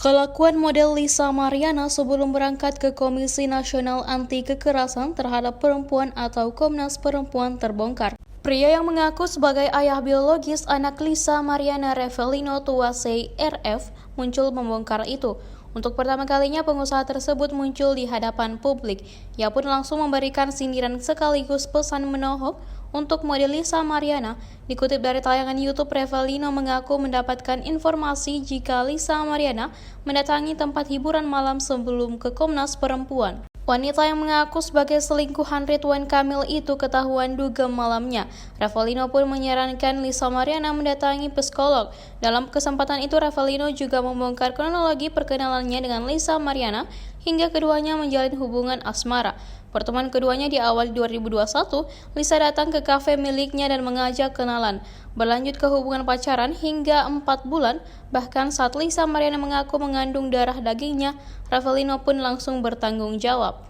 Kelakuan model Lisa Mariana sebelum berangkat ke Komisi Nasional Anti Kekerasan Terhadap Perempuan atau Komnas Perempuan terbongkar. Pria yang mengaku sebagai ayah biologis anak Lisa Mariana Revelino Tuasei RF muncul membongkar itu. Untuk pertama kalinya pengusaha tersebut muncul di hadapan publik. Ia pun langsung memberikan sindiran sekaligus pesan menohok untuk model Lisa Mariana. Dikutip dari tayangan YouTube, Revelino mengaku mendapatkan informasi jika Lisa Mariana mendatangi tempat hiburan malam sebelum ke Komnas Perempuan. Wanita yang mengaku sebagai selingkuhan Ridwan Kamil itu ketahuan dugem malamnya. Revelino pun menyarankan Lisa Mariana mendatangi psikolog. Dalam kesempatan itu, Revelino juga membongkar kronologi perkenalannya dengan Lisa Mariana hingga keduanya menjalin hubungan asmara. Pertemuan keduanya di awal 2021, Lisa datang ke kafe miliknya dan mengajak kenalan. Berlanjut ke hubungan pacaran hingga 4 bulan, bahkan saat Lisa Mariana mengaku mengandung darah dagingnya, Revelino pun langsung bertanggung jawab.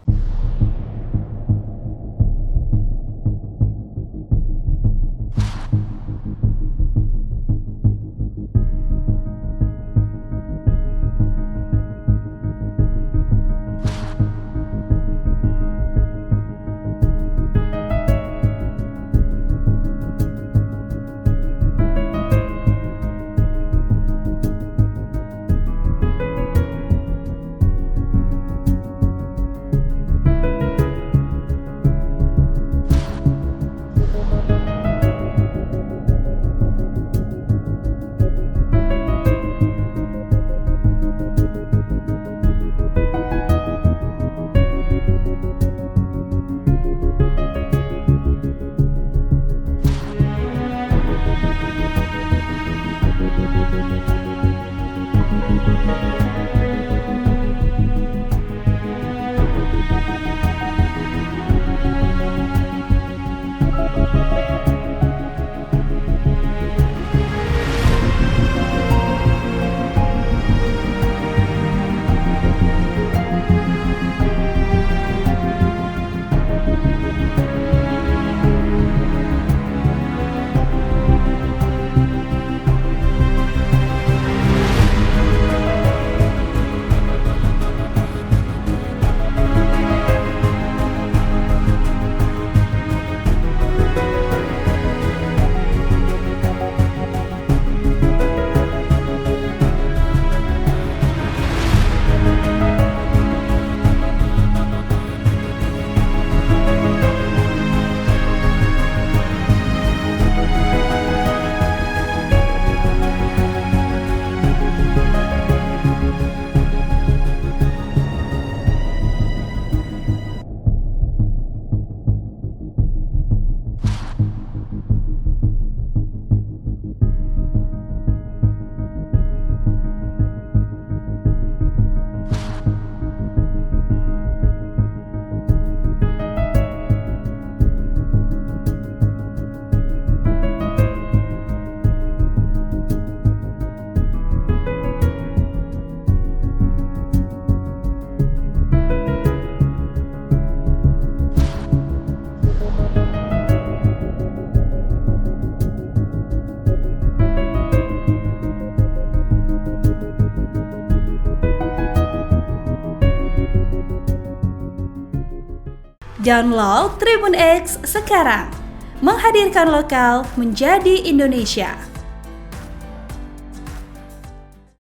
Download Tribun X sekarang, menghadirkan lokal menjadi Indonesia.